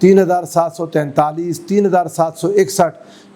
3743, 3761,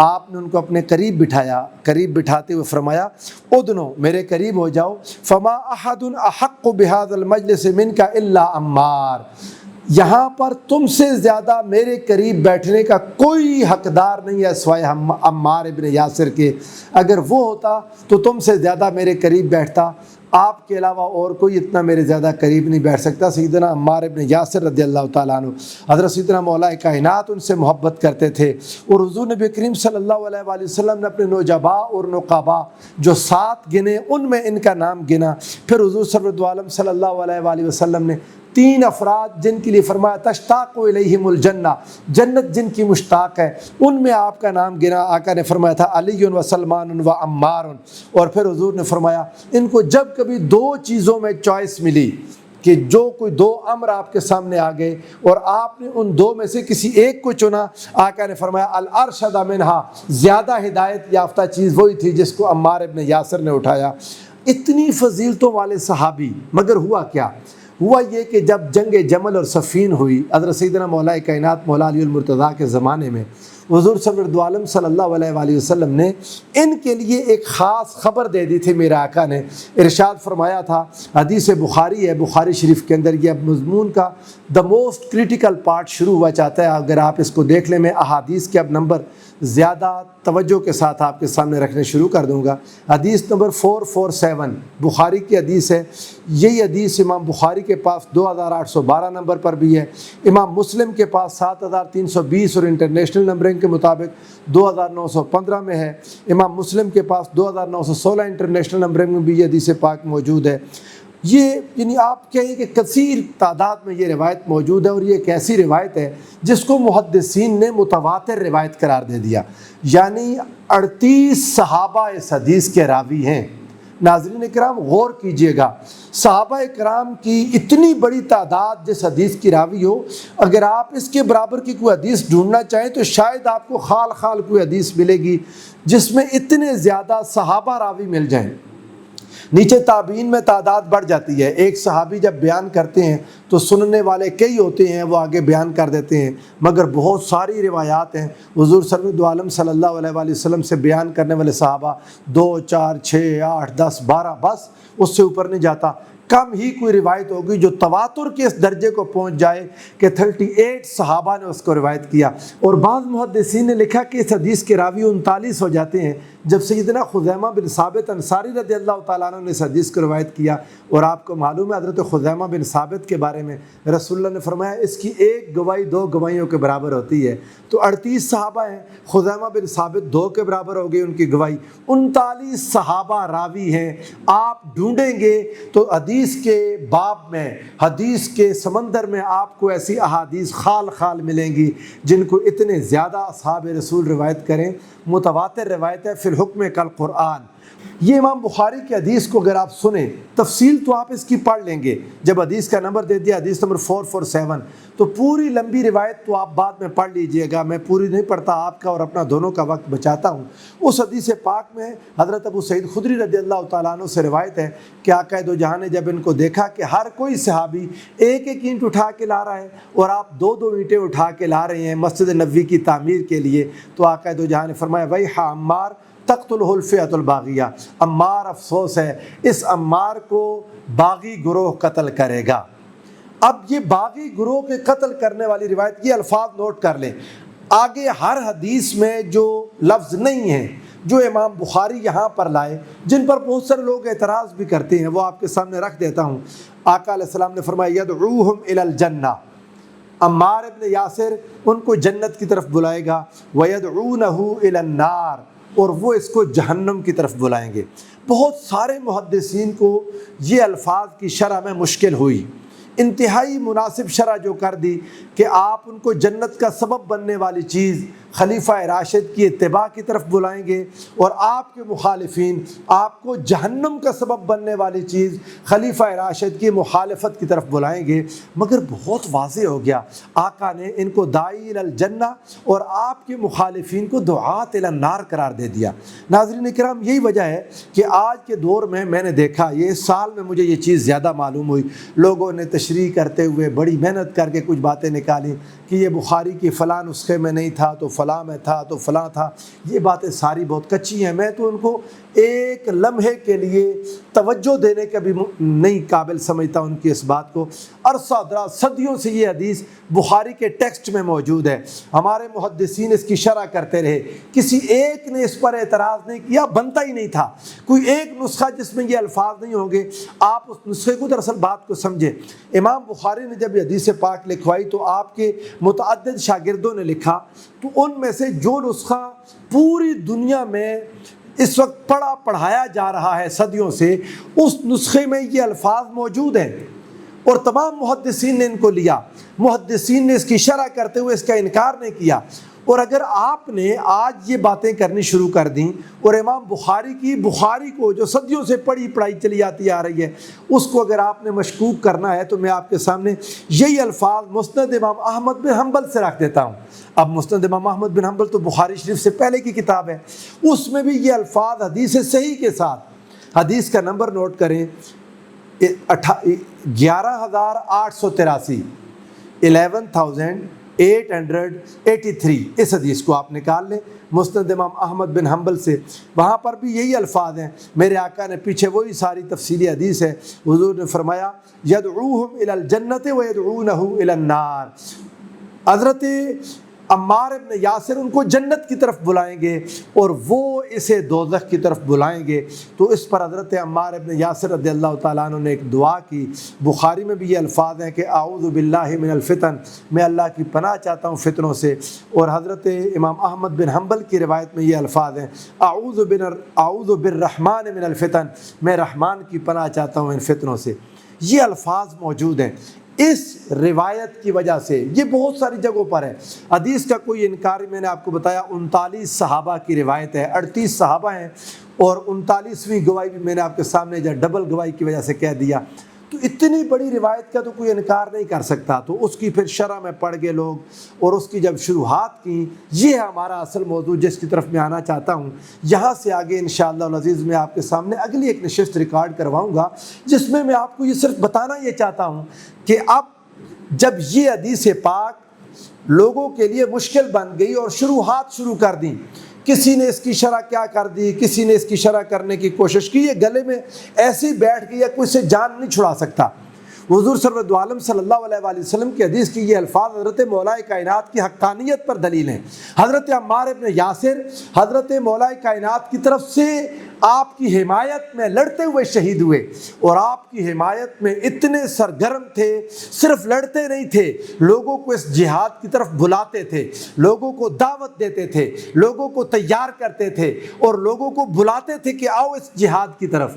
آپ نے ان کو اپنے قریب بٹھایا، قریب بٹھاتے ہوئے فرمایا ادنو، میرے قریب ہو جاؤ، فما احد احق بهذا المجلس منک الا عمار، یہاں پر تم سے زیادہ میرے قریب بیٹھنے کا کوئی حقدار نہیں ہے سوائے عمار ابن یاسر کے، اگر وہ ہوتا تو تم سے زیادہ میرے قریب بیٹھتا، آپ کے علاوہ اور کوئی اتنا میرے زیادہ قریب نہیں بیٹھ سکتا۔ سیدنا عمار ابن یاسر رضی اللہ تعالیٰ عنہ، حضرت سیدنا مولا کائنات ان سے محبت کرتے تھے، اور حضور نبی کریم صلی اللہ علیہ وآلہ وسلم نے اپنے نوجبا اور نقبا جو 7 گنے ان میں ان کا نام گنا، پھر حضور صلی اللہ علیہ وآلہ وسلم نے 3 افراد جن کے لیے فرمایا تشتاق الیہم الجنہ، جنت جن کی مشتاق ہے، ان میں آپ کا نام گنا، آقا نے فرمایا تھا علی و سلمان و عمار، اور پھر حضور نے فرمایا ان کو جب کبھی 2 چیزوں میں چوائس ملی کہ جو کوئی 2 امر آپ کے سامنے آ گئے اور آپ نے ان 2 میں سے کسی ایک کو چنا، آقا نے فرمایا الارشد منہا، زیادہ ہدایت یافتہ چیز وہی تھی جس کو عمار ابن یاسر نے اٹھایا۔ اتنی فضیلتوں والے صحابی، مگر ہوا کیا؟ ہوا یہ کہ جب جنگ جمل اور صفین ہوئی، حضرت سیدنا مولا کائنات مولا علی المرتضیٰ کے زمانے میں حضور صلی اللہ علیہ وآلہ وسلم نے ان کے لیے ایک خاص خبر دے دی تھی۔ میرے آقا نے ارشاد فرمایا تھا، حدیث بخاری ہے، بخاری شریف کے اندر یہ مضمون کا دا موسٹ کریٹیکل پارٹ شروع ہوا چاہتا ہے، اگر آپ اس کو دیکھ لیں، میں احادیث کے اب نمبر زیادہ توجہ کے ساتھ آپ کے سامنے رکھنے شروع کر دوں گا۔ حدیث نمبر 447 بخاری کی حدیث ہے، یہی حدیث امام بخاری کے پاس 2812 نمبر پر بھی ہے، امام مسلم کے پاس 7320 اور انٹرنیشنل نمبرنگ کے مطابق 2915 میں ہے، امام مسلم کے پاس 2916 انٹرنیشنل نمبرنگ میں بھی یہ حدیث پاک موجود ہے۔ یہ یعنی آپ کہیں کہ کثیر تعداد میں یہ روایت موجود ہے، اور یہ ایک ایسی روایت ہے جس کو محدثین نے متواتر روایت قرار دے دیا، یعنی 38 صحابہ اس حدیث کے راوی ہیں۔ ناظرین کرام غور کیجئے گا، صحابہ کرام کی اتنی بڑی تعداد جس حدیث کی راوی ہو، اگر آپ اس کے برابر کی کوئی حدیث ڈھونڈنا چاہیں تو شاید آپ کو خال خال کوئی حدیث ملے گی جس میں اتنے زیادہ صحابہ راوی مل جائیں۔ نیچے تابعین میں تعداد بڑھ جاتی ہے، ایک صحابی جب بیان کرتے ہیں تو سننے والے کئی ہوتے ہیں، وہ آگے بیان کر دیتے ہیں، مگر بہت ساری روایات ہیں حضور صلی اللہ علیہ وآلہ وسلم سے بیان کرنے والے صحابہ 2 4 6 8 10 12، بس اس سے اوپر نہیں جاتا۔ کم ہی کوئی روایت ہوگی جو تواتر کے اس درجے کو پہنچ جائے کہ 38 صحابہ نے اس کو روایت کیا، اور بعض محدثین نے لکھا کہ اس حدیث کے راوی 39 ہو جاتے ہیں۔ جب سیدنا خزیمہ بن ثابت انصاری رضی اللہ تعالیٰ عنہ نے اس حدیث کو روایت کیا، اور آپ کو معلوم ہے حضرت خزیمہ بن ثابت کے بارے میں رسول اللہ نے فرمایا اس کی 1 گواہی 2 گواہیوں کے برابر ہوتی ہے، تو 38 صحابہ ہیں، خزیمہ بن ثابت 2 کے برابر ہو گئی ان کی گواہی، 39 صحابہ راوی ہیں۔ آپ ڈھونڈیں گے تو حدیث کے باب میں، حدیث کے سمندر میں آپ کو ایسی احادیث خال خال ملیں گی جن کو اتنے زیادہ اصحاب رسول روایت کریں۔ متواتر روایت ہے فی الحکم کالقرآن۔ یہ امام بخاری کی حدیث کو اگر آپ سنیں، تفصیل تو آپ اس کی پڑھ لیں گے، جب حدیث کا نمبر دے دیا حدیث نمبر 447، تو پوری لمبی روایت تو آپ بعد میں پڑھ لیجئے گا، میں پوری نہیں پڑھتا، آپ کا اور اپنا دونوں کا وقت بچاتا ہوں۔ اس حدیث پاک میں حضرت ابو سعید خدری رضی اللہ تعالیٰ عنہ سے روایت ہے کہ آقا دو جہاں نے جب ان کو دیکھا کہ ہر کوئی صحابی 1 اینٹ اٹھا کے لا رہا ہے اور آپ 2 اینٹیں اٹھا کے لا رہے ہیں مسجد نبوی کی تعمیر کے لیے، تو آقا دو جہاں نے فرمایا ویحا عمار تقتلہ الفئۃ الباغیہ، عمار افسوس ہے، اس عمار کو باغی گروہ قتل کرے گا۔ اب یہ باغی گروہ کے قتل کرنے والی روایت، یہ الفاظ نوٹ کر لیں، آگے ہر حدیث میں جو لفظ نہیں ہیں جو امام بخاری یہاں پر لائے، جن پر بہت سارے لوگ اعتراض بھی کرتے ہیں، وہ آپ کے سامنے رکھ دیتا ہوں۔ آقا علیہ السلام نے فرمایا یدعوہم الی الجنہ، عمار ابن یاسر ان کو جنت کی طرف بلائے گا، ویدعونہ الی النار، اور وہ اس کو جہنم کی طرف بلائیں گے۔ بہت سارے محدثین کو یہ الفاظ کی شرح میں مشکل ہوئی، انتہائی مناسب شرح جو کر دی کہ آپ ان کو جنت کا سبب بننے والی چیز خلیفہ راشد کی اتباع کی طرف بلائیں گے، اور آپ کے مخالفین آپ کو جہنم کا سبب بننے والی چیز خلیفہ راشد کی مخالفت کی طرف بلائیں گے۔ مگر بہت واضح ہو گیا، آقا نے ان کو داعی الی الجنہ اور آپ کے مخالفین کو دعات الی النار قرار دے دیا۔ ناظرین کرام، یہی وجہ ہے کہ آج کے دور میں نے دیکھا، یہ سال میں مجھے یہ چیز زیادہ معلوم ہوئی، لوگوں نے تشریح کرتے ہوئے بڑی محنت کر کے کچھ باتیں نکالی کہ یہ بخاری کی فلاں نسخے میں نہیں تھا تو فلاں میں تھا تو فلاں تھا، یہ باتیں ساری بہت کچی ہیں، میں تو ان کو ایک لمحے کے لیے توجہ دینے کا بھی نہیں قابل سمجھتا ان کی اس بات کو۔ عرصہ دراز صدیوں سے یہ حدیث بخاری کے ٹیکسٹ میں موجود ہے، ہمارے محدثین اس کی شرح کرتے رہے، کسی ایک نے اس پر اعتراض نہیں کیا، بنتا ہی نہیں تھا کوئی ایک نسخہ جس میں یہ الفاظ نہیں ہوں گے۔ آپ اس نسخے کو دراصل بات کو سمجھیں، امام بخاری نے جب یہ حدیث پاک لکھوائی تو آپ کے متعدد شاگردوں نے لکھا، تو ان میں سے جو نسخہ پوری دنیا میں اس وقت پڑھایا جا رہا ہے صدیوں سے، اس نسخے میں یہ الفاظ موجود ہیں اور تمام محدثین نے ان کو لیا، محدثین نے اس کی شرح کرتے ہوئے اس کا انکار نہیں کیا۔ اور اگر آپ نے آج یہ باتیں کرنی شروع کر دیں اور امام بخاری کو جو صدیوں سے پڑھائی چلی آتی آ رہی ہے اس کو اگر آپ نے مشکوک کرنا ہے، تو میں آپ کے سامنے یہی الفاظ مسند امام احمد بن حنبل سے رکھ دیتا ہوں۔ اب مسند امام احمد بن حنبل تو بخاری شریف سے پہلے کی کتاب ہے، اس میں بھی یہ الفاظ حدیث صحیح کے ساتھ، حدیث کا نمبر نوٹ کریں 11883 11883، اس حدیث کو آپ نکال لیں مسند امام احمد بن حنبل سے، وہاں پر بھی یہی الفاظ ہیں۔ میرے آقا نے پیچھے وہی ساری تفصیلی حدیث ہے، حضور نے فرمایا یدعوہم الی الجنت ویدعونہ الی النار، حضرت عمار ابن یاسر ان کو جنت کی طرف بلائیں گے اور وہ اسے دوزخ کی طرف بلائیں گے۔ تو اس پر حضرت عمار ابن یاسر رضی اللہ تعالیٰ عنہ نے ایک دعا کی، بخاری میں بھی یہ الفاظ ہیں کہ اعوذ باللہ من الفتن، میں اللہ کی پناہ چاہتا ہوں فتنوں سے۔ اور حضرت امام احمد بن حنبل کی روایت میں یہ الفاظ ہیں اعوذ بالرحمن من الفتن، میں رحمان کی پناہ چاہتا ہوں ان فتنوں سے۔ یہ الفاظ موجود ہیں اس روایت کی وجہ سے، یہ بہت ساری جگہوں پر ہے، حدیث کا کوئی انکار، میں نے آپ کو بتایا 39 صحابہ کی روایت ہے، 38 صحابہ ہیں اور 39ویں گواہی بھی میں نے آپ کے سامنے جو ڈبل گواہی کی وجہ سے کہہ دیا۔ تو اتنی بڑی روایت کا تو کوئی انکار نہیں کر سکتا، تو اس کی پھر شرح میں پڑھ گئے لوگ اور اس کی جب شروحات کی، یہ ہے ہمارا اصل موضوع جس کی طرف میں آنا چاہتا ہوں۔ یہاں سے آگے انشاءاللہ العزیز میں آپ کے سامنے اگلی ایک نشست ریکارڈ کرواؤں گا جس میں میں آپ کو یہ صرف بتانا یہ چاہتا ہوں کہ اب جب یہ حدیث پاک لوگوں کے لیے مشکل بن گئی اور شروحات شروع کر دیں، کسی نے اس کی شرح کیا کر دی، کسی نے اس کی شرح کرنے کی کوشش کی، یہ گلے میں ایسے ہی بیٹھ گئی، کوئی سے جان نہیں چھڑا سکتا۔ حضور سرور عالم صلی اللہ علیہ وآلہ وسلم کی حدیث کی یہ الفاظ حضرت مولا کائنات کی حقانیت پر دلیل ہیں۔ حضرت عمار ابن یاسر حضرت مولا کائنات کی طرف سے آپ کی حمایت میں لڑتے ہوئے شہید ہوئے، اور آپ کی حمایت میں اتنے سرگرم تھے، صرف لڑتے نہیں تھے، لوگوں کو اس جہاد کی طرف بلاتے تھے، لوگوں کو دعوت دیتے تھے، لوگوں کو تیار کرتے تھے اور لوگوں کو بلاتے تھے کہ آؤ اس جہاد کی طرف۔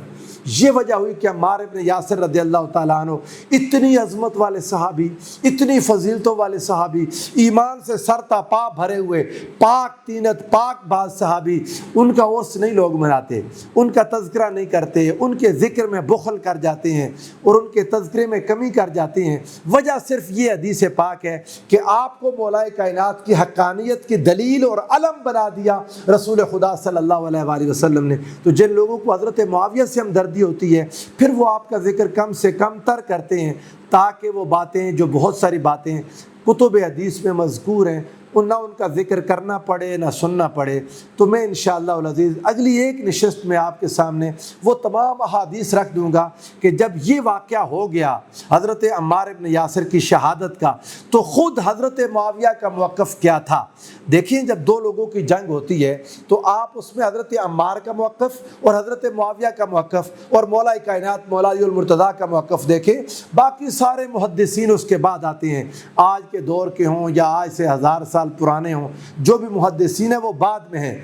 یہ وجہ ہوئی کہ عمار ابن یاسر رضی اللہ تعالیٰ عنہ اتنی عظمت والے صحابی، اتنی فضیلتوں والے صحابی، ایمان سے سر تا پا بھرے ہوئے، پاک تینت پاک باز صحابی، ان کا عرس نہیں لوگ مناتے، ان کا تذکرہ نہیں کرتے، ان کے ذکر میں بخل کر جاتے ہیں اور ان کے تذکرے میں کمی کر جاتے ہیں۔ وجہ صرف یہ حدیث پاک ہے کہ آپ کو مولا کائنات کی حقانیت کی دلیل اور علم بنا دیا رسول خدا صلی اللہ علیہ وآلہ وسلم نے۔ تو جن لوگوں کو حضرت معاویہ سے ہمدردی ہوتی ہے، پھر وہ آپ کا ذکر کم سے کم تر کرتے ہیں تاکہ وہ باتیں جو بہت ساری باتیں کتب حدیث میں مذکور ہیں نہ ان کا ذکر کرنا پڑے نہ سننا پڑے۔ تو میں انشاءاللہ العزیز اگلی ایک نشست میں آپ کے سامنے وہ تمام احادیث رکھ دوں گا کہ جب یہ واقعہ ہو گیا حضرت عمار ابن یاسر کی شہادت کا، تو خود حضرت معاویہ کا موقف کیا تھا۔ دیکھیں جب دو لوگوں کی جنگ ہوتی ہے تو آپ اس میں حضرت عمار کا موقف اور حضرت معاویہ کا موقف اور مولا کائنات مولا علی المرتضیٰ کا موقف دیکھیں، باقی سارے محدثین اس کے بعد آتے ہیں، آج کے دور کے ہوں یا آج سے 1000 سال پرانے ہوں، جو بھی محدثین ہیں وہ بعد میں ہیں،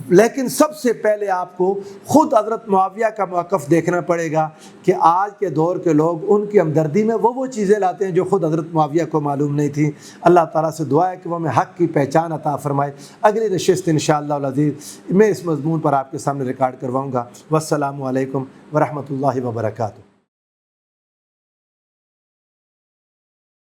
لیکن سب سے پہلے آپ کو خود حضرت معاویہ کا موقف دیکھنا پڑے گا کہ آج کے دور کے لوگ ان کی ہمدردی میں وہ چیزیں لاتے ہیں جو خود حضرت معاویہ کو معلوم نہیں تھی۔ اللہ تعالیٰ سے دعا ہے کہ وہ ہمیں حق کی پہچان عطا فرمائے۔ اگلی نشست انشاءاللہ العزیز میں اس مضمون پر آپ کے سامنے ریکارڈ کرواؤں گا۔ والسلام علیکم ورحمۃ اللہ وبرکاتہ۔